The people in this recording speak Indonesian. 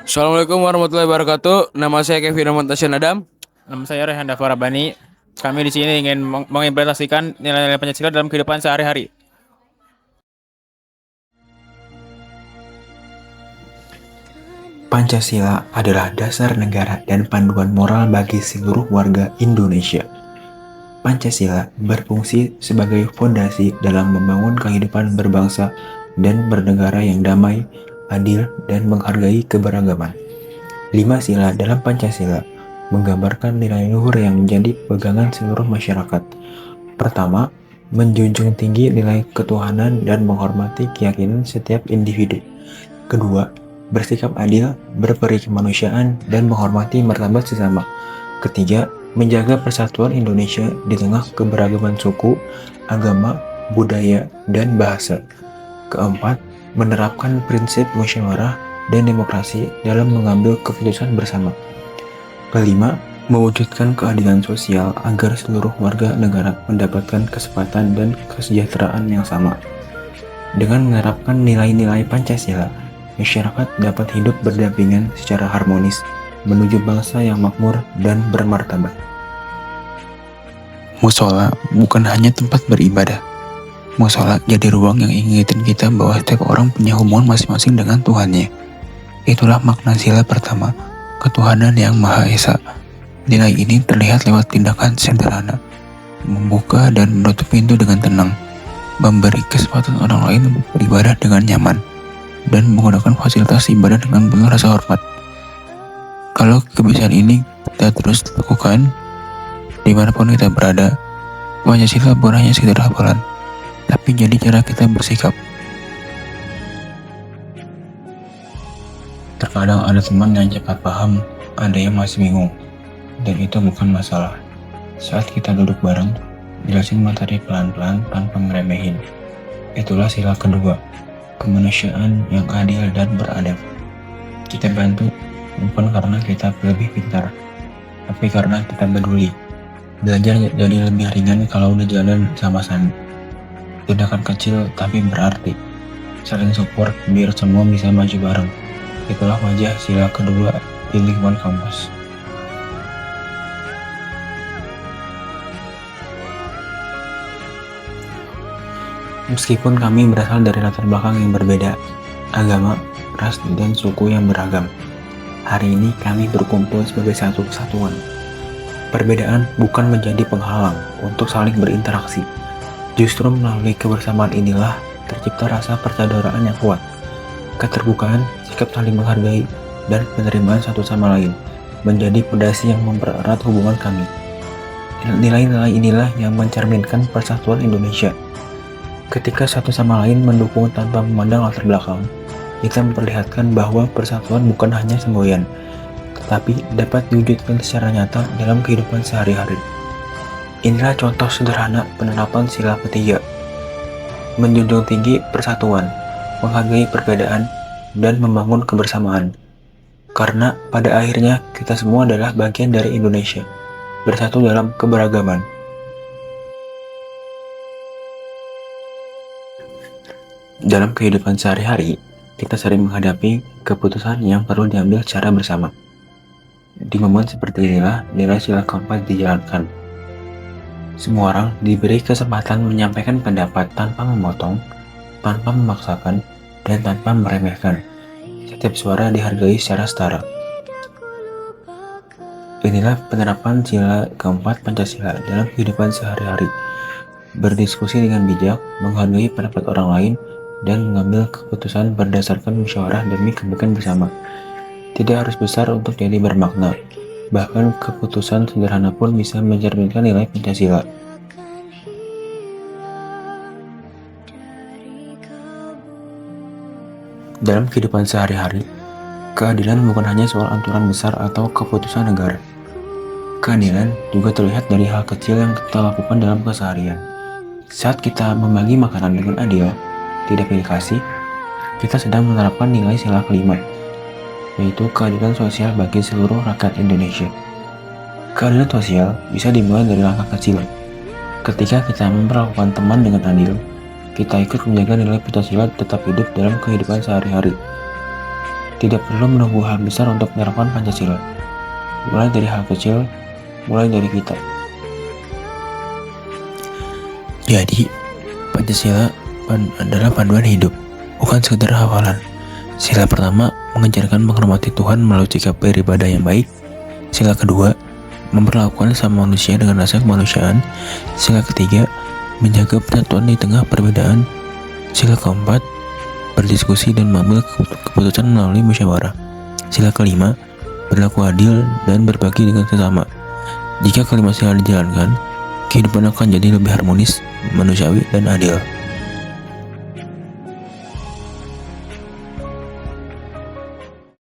Assalamualaikum warahmatullahi wabarakatuh. Nama saya Kevin Ahmad Tasyan Adam. Nama saya Rehan Dava Rabani. Kami di sini ingin mengimplementasikan nilai-nilai Pancasila dalam kehidupan sehari-hari. Pancasila adalah dasar negara dan panduan moral bagi seluruh warga Indonesia. Pancasila berfungsi sebagai fondasi dalam membangun kehidupan berbangsa dan bernegara yang damai, adil, dan menghargai keberagaman. 5 sila dalam Pancasila menggambarkan nilai luhur yang menjadi pegangan seluruh masyarakat. Pertama, menjunjung tinggi nilai ketuhanan dan menghormati keyakinan setiap individu. Kedua, bersikap adil, berperi kemanusiaan, dan menghormati martabat sesama. Ketiga, menjaga persatuan Indonesia di tengah keberagaman suku, agama, budaya, dan bahasa. Keempat, menerapkan prinsip musyawarah dan demokrasi dalam mengambil keputusan bersama. Kelima, mewujudkan keadilan sosial agar seluruh warga negara mendapatkan kesempatan dan kesejahteraan yang sama. Dengan menerapkan nilai-nilai Pancasila, masyarakat dapat hidup berdampingan secara harmonis menuju bangsa yang makmur dan bermartabat. Musola bukan hanya tempat beribadah. Musola jadi ruang yang ingetin kita bahwa setiap orang punya hubungan masing-masing dengan Tuhannya. Itulah makna sila pertama, ketuhanan yang Maha Esa. Nilai ini terlihat lewat tindakan sederhana, membuka dan menutup pintu dengan tenang, memberi kesempatan orang lain untuk beribadah dengan nyaman, dan menggunakan fasilitas ibadah dengan penuh rasa hormat. Kalau kebiasaan ini kita terus lakukan, dimanapun kita berada, Pancasila bukan hanya sekedar hafalan, tapi jadi cara kita bersikap. Terkadang ada teman yang cepat paham, ada yang masih bingung, dan itu bukan masalah. Saat kita duduk bareng, jelasin materi pelan-pelan tanpa ngeremehin. Itulah sila kedua, kemanusiaan yang adil dan beradab. Kita bantu bukan karena kita lebih pintar, tapi karena kita peduli. Belajar jadi lebih ringan kalau udah jalan sama-sama. Tindakan kecil tapi berarti. Saling support biar semua bisa maju bareng. Itulah wajah sila kedua di lingkungan kampus. Meskipun kami berasal dari latar belakang yang berbeda, agama, ras, dan suku yang beragam, hari ini kami berkumpul sebagai satu kesatuan. Perbedaan bukan menjadi penghalang untuk saling berinteraksi. Justru melalui kebersamaan inilah tercipta rasa persaudaraan yang kuat. Keterbukaan, sikap saling menghargai, dan penerimaan satu sama lain menjadi fondasi yang mempererat hubungan kami. Nilai-nilai inilah yang mencerminkan persatuan Indonesia. Ketika satu sama lain mendukung tanpa memandang latar belakang, kita memperlihatkan bahwa persatuan bukan hanya semboyan, tetapi dapat diwujudkan secara nyata dalam kehidupan sehari-hari. Inilah contoh sederhana penerapan sila ketiga, menjunjung tinggi persatuan, menghargai perbedaan, dan membangun kebersamaan. Karena pada akhirnya kita semua adalah bagian dari Indonesia, bersatu dalam keberagaman. Dalam kehidupan sehari-hari, kita sering menghadapi keputusan yang perlu diambil secara bersama. Di momen seperti inilah nilai sila keempat dijalankan. Semua orang diberi kesempatan menyampaikan pendapat tanpa memotong, tanpa memaksakan, dan tanpa meremehkan. Setiap suara dihargai secara setara. Inilah penerapan sila keempat Pancasila dalam kehidupan sehari-hari. Berdiskusi dengan bijak, menghargai pendapat orang lain, dan mengambil keputusan berdasarkan musyawarah demi kebaikan bersama. Tidak harus besar untuk jadi bermakna. Bahkan keputusan sederhana pun bisa mencerminkan nilai Pancasila. Dalam kehidupan sehari-hari, keadilan bukan hanya soal aturan besar atau keputusan negara. Keadilan juga terlihat dari hal kecil yang kita lakukan dalam keseharian. Saat kita membagi makanan dengan adil, tidak pilih kasih, kita sedang menerapkan nilai sila kelima, yaitu keadilan sosial bagi seluruh rakyat Indonesia. Keadilan sosial bisa dimulai dari langkah kecil. Ketika kita memperlakukan teman dengan adil, kita ikut menjaga nilai Pancasila tetap hidup dalam kehidupan sehari-hari. Tidak perlu menunggu hal besar untuk menerapkan Pancasila. Mulai dari hal kecil, mulai dari kita. Jadi, Pancasila adalah panduan hidup, bukan sekedar hafalan. Sila pertama, mengajarkan menghormati Tuhan melalui sikap beribadah yang baik. Sila kedua, memperlakukan sama manusia dengan rasa kemanusiaan. Sila ketiga, menjaga persatuan di tengah perbedaan. Sila keempat, berdiskusi dan mengambil keputusan melalui musyawarah. Sila kelima, berlaku adil dan berbagi dengan sesama. Jika kelima sila dijalankan, kehidupan akan jadi lebih harmonis, manusiawi, dan adil.